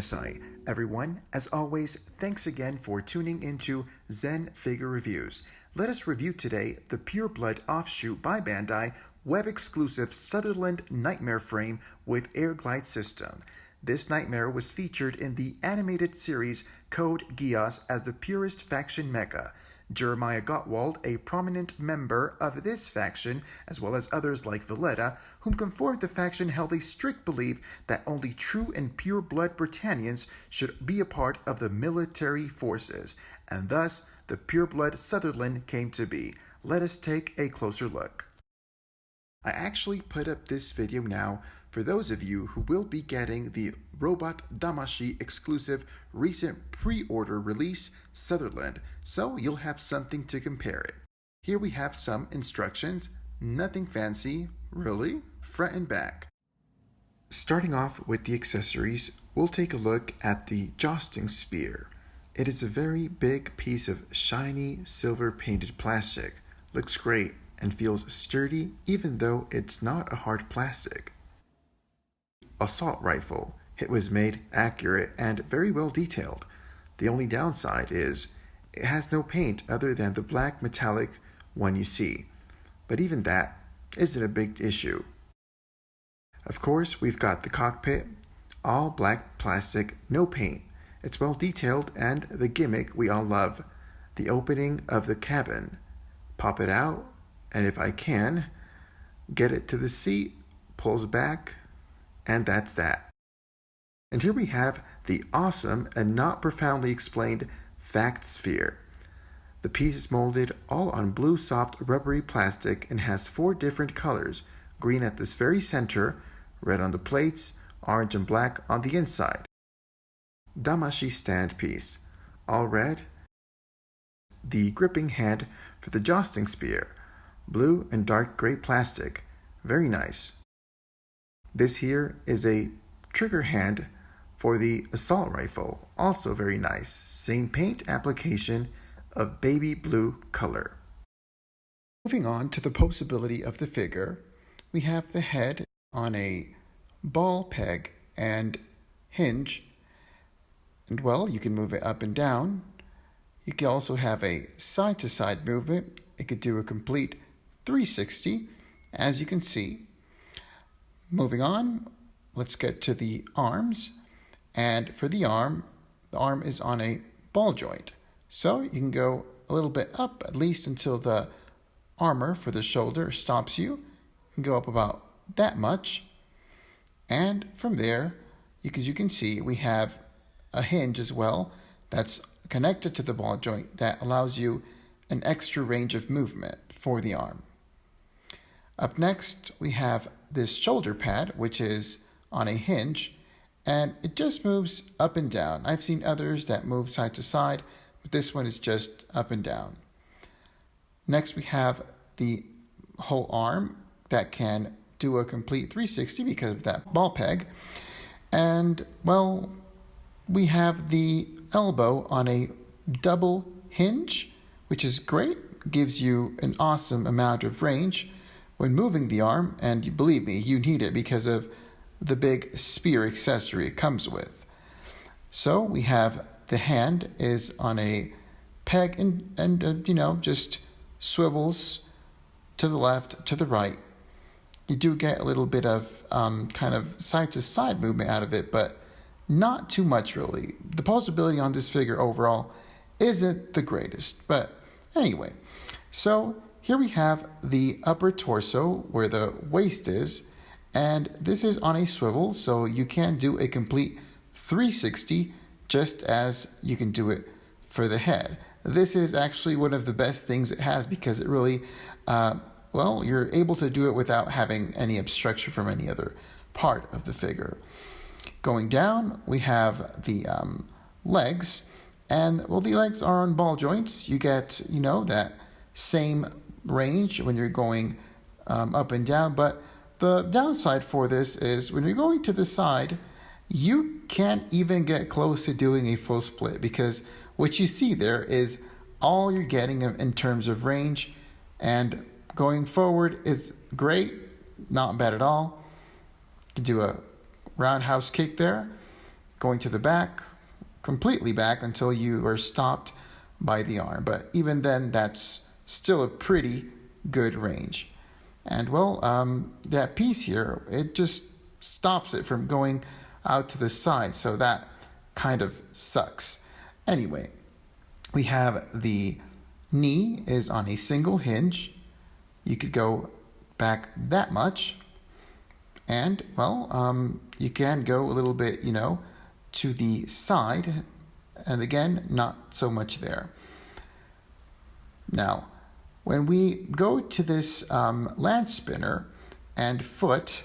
aside. Everyone, as always, thanks again for tuning into Zen Figure Reviews. Let us review today the Pure Blood Offshoot by Bandai web-exclusive Sutherland Nightmare frame with air glide system. This nightmare was featured in the animated series Code Geass as the Purist faction mecha. Jeremiah Gottwald, a prominent member of this faction, as well as others like Valletta, whom conformed the faction, held a strict belief that only true and pure-blood Britannians should be a part of the military forces, and thus the pure-blood Sutherland came to be. Let us take a closer look. I actually put up this video now for those of you who will be getting the Robot Damashi exclusive recent pre-order release Sutherland, so you'll have something to compare it. Here we have some instructions, nothing fancy, really, front and back. Starting off with the accessories, we'll take a look at the jousting spear. It is a very big piece of shiny silver painted plastic. Looks great and feels sturdy even though it's not a hard plastic. Assault rifle. It was made accurate and very well detailed. The only downside is it has no paint other than the black metallic one you see, but even that isn't a big issue. Of course, we've got the cockpit, all black plastic, no paint. It's well detailed, and the gimmick we all love, the opening of the cabin. Pop it out, and if I can, get it to the seat, pulls back, and that's that. And here we have the awesome and not profoundly explained fact sphere. The piece is molded all on blue soft rubbery plastic and has 4 different colors, green at this very center, red on the plates, orange and black on the inside. Damashi stand piece, all red. The gripping hand for the jousting spear, blue and dark gray plastic, very nice. This here is a trigger hand for the assault rifle, also very nice. Same paint application of baby blue color. Moving on to the posability of the figure, we have the head on a ball peg and hinge. And well, you can move it up and down. You can also have a side-to-side movement. It could do a complete 360, as you can see. Moving on, let's get to the arms. And for the arm is on a ball joint. So you can go a little bit up, at least until the armor for the shoulder stops you. You can go up about that much. And from there, as you can see, we have a hinge as well that's connected to the ball joint that allows you an extra range of movement for the arm. Up next, we have this shoulder pad, which is on a hinge, and it just moves up and down. I've seen others that move side to side, but this one is just up and down. Next, we have the whole arm that can do a complete 360 because of that ball peg. And, well, we have the elbow on a double hinge, which is great, gives you an awesome amount of range when moving the arm, and believe me, you need it because of the big spear accessory it comes with. So we have the hand is on a peg and just swivels to the left, to the right. You do get a little bit of kind of side-to-side movement out of it, but not too much really. The posability on this figure overall isn't the greatest, but anyway. So here we have the upper torso where the waist is, and this is on a swivel, so you can do a complete 360 just as you can do it for the head. This is actually one of the best things it has because it really, you're able to do it without having any obstruction from any other part of the figure. Going down, we have the legs, and the legs are on ball joints. You get, that same range when you're going up and down, but the downside for this is when you're going to the side, you can't even get close to doing a full split because what you see there is all you're getting in terms of range, and going forward is great, not bad at all. You can do a roundhouse kick there. going to the back, completely back until you are stopped by the arm. But even then, that's still a pretty good range. And well, that piece here, it just stops it from going out to the side, so that kind of sucks. Anyway, we have the knee is on a single hinge. You could go back that much, and well, you can go a little bit, to the side, and again, not so much there. Now, when we go to this land spinner and foot,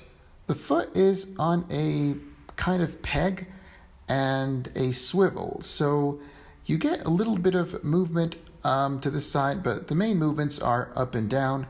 the foot is on a kind of peg and a swivel. So you get a little bit of movement to the side, but the main movements are up and down.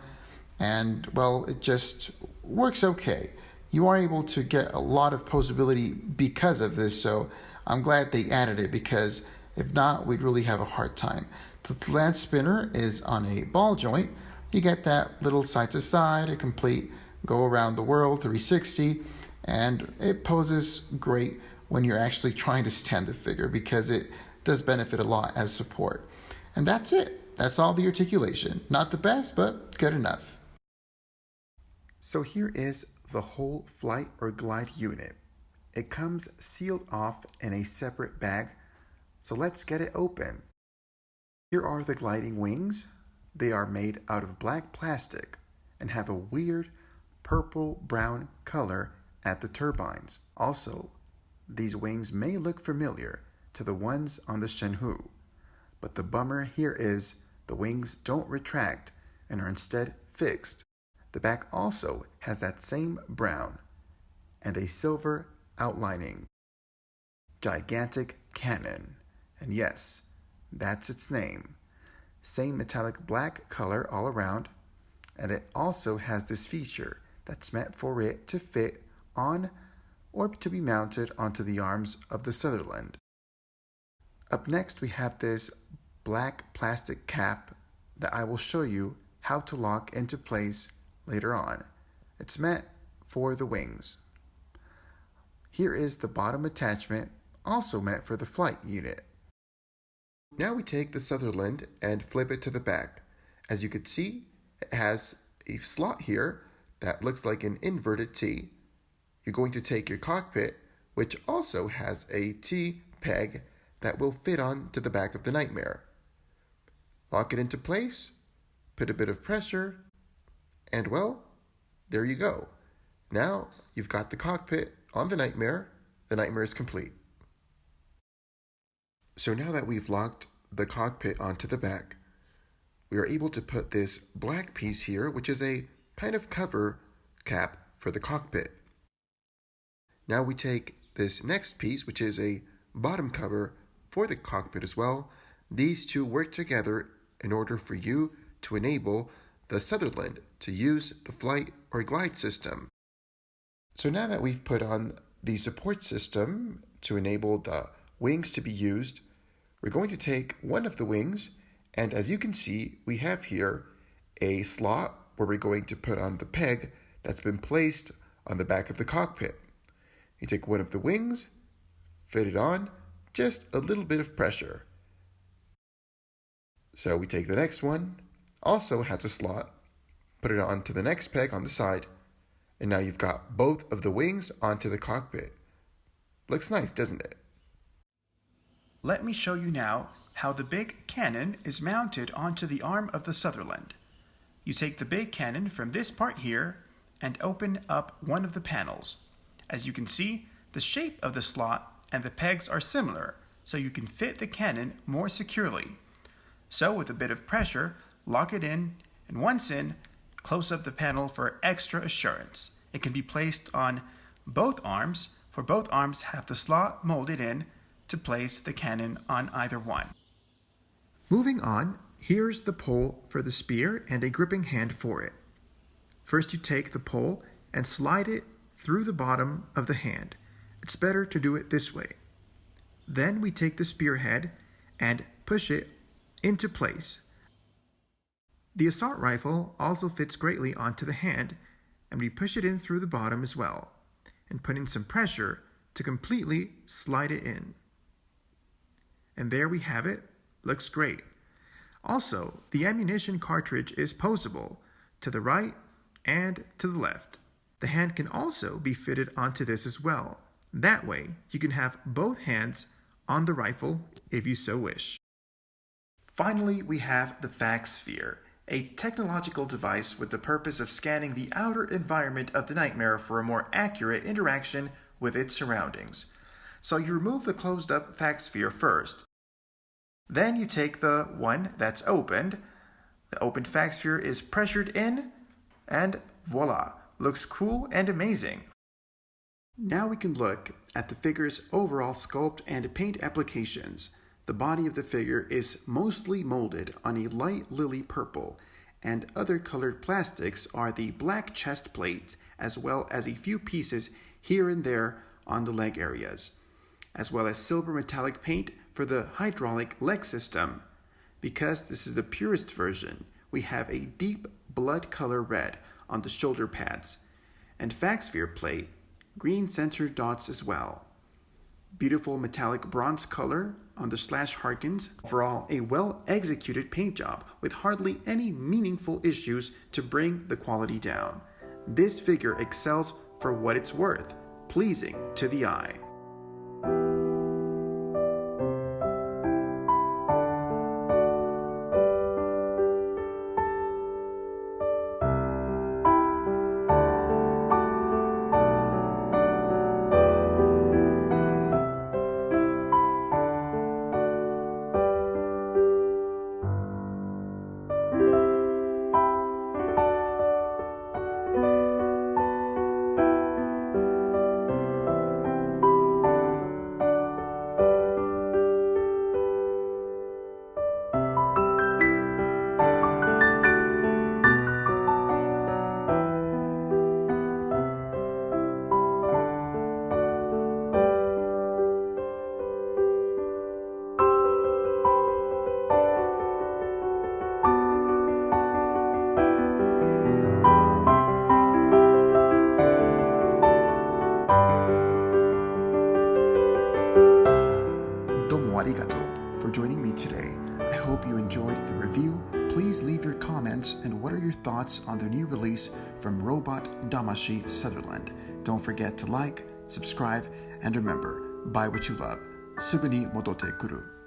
And well, it just works okay. You are able to get a lot of posability because of this. So I'm glad they added it, because if not, we'd really have a hard time. The land spinner is on a ball joint. You get that little side to side, a complete go around the world 360, and it poses great when you're actually trying to stand the figure, because it does benefit a lot as support. And that's it. That's all the articulation. Not the best, but good enough. So here is the whole flight or glide unit. It comes sealed off in a separate bag, so let's get it open. Here are the gliding wings. They are made out of black plastic and have a weird purple-brown color at the turbines. Also, these wings may look familiar to the ones on the Shenhue, but the bummer here is the wings don't retract and are instead fixed. The back also has that same brown and a silver outlining. Gigantic cannon, and yes, that's its name. Same metallic black color all around, and it also has this feature that's meant for it to fit on or to be mounted onto the arms of the Sutherland. Up next, we have this black plastic cap that I will show you how to lock into place later on. It's meant for the wings. Here is the bottom attachment, also meant for the flight unit. Now we take the Sutherland and flip it to the back. As you can see, it has a slot here that looks like an inverted T. You're going to take your cockpit, which also has a T peg that will fit on to the back of the Nightmare. Lock it into place, put a bit of pressure, and well, there you go. Now you've got the cockpit on the Nightmare. The Nightmare is complete. So now that we've locked the cockpit onto the back, we are able to put this black piece here, which is a kind of cover cap for the cockpit. Now we take this next piece, which is a bottom cover for the cockpit as well. These two work together in order for you to enable the Sutherland to use the flight or glide system. So now that we've put on the support system to enable the wings to be used, we're going to take one of the wings, and as you can see, we have here a slot where we're going to put on the peg that's been placed on the back of the cockpit. You take one of the wings, fit it on, just a little bit of pressure. So we take the next one, also has a slot, put it onto the next peg on the side, and now you've got both of the wings onto the cockpit. Looks nice, doesn't it? Let me show you now how the big cannon is mounted onto the arm of the Sutherland. You take the big cannon from this part here and open up one of the panels. As you can see, the shape of the slot and the pegs are similar, so you can fit the cannon more securely. So with a bit of pressure, lock it in, and once in, close up the panel for extra assurance. It can be placed on both arms, for both arms have the slot molded in to place the cannon on either one. Moving on, here's the pole for the spear and a gripping hand for it. First you take the pole and slide it through the bottom of the hand. It's better to do it this way. Then we take the spearhead and push it into place. The assault rifle also fits greatly onto the hand, and we push it in through the bottom as well, and put in some pressure to completely slide it in. And there we have it. Looks great. Also, the ammunition cartridge is posable to the right and to the left. The hand can also be fitted onto this as well. That way, you can have both hands on the rifle if you so wish. Finally, we have the FACSphere, a technological device with the purpose of scanning the outer environment of the nightmare for a more accurate interaction with its surroundings. So you remove the closed-up FACSphere first. Then you take the one that's opened. The opened FACSphere is pressured in, and voila, looks cool and amazing. Now we can look at the figure's overall sculpt and paint applications. The body of the figure is mostly molded on a light lily purple, and other colored plastics are the black chest plates, as well as a few pieces here and there on the leg areas, as well as silver metallic paint for the hydraulic leg system. Because this is the Purist version, we have a deep blood color red on the shoulder pads, and FACSphere plate, green center dots as well. Beautiful metallic bronze color on the slash harkins. Overall, a well-executed paint job with hardly any meaningful issues to bring the quality down. This figure excels for what it's worth, pleasing to the eye. Arigato for joining me today. I hope you enjoyed the review. Please leave your comments and what are your thoughts on the new release from Robot Damashi Sutherland. Don't forget to like, subscribe, and remember, buy what you love. すぐに戻ってくる.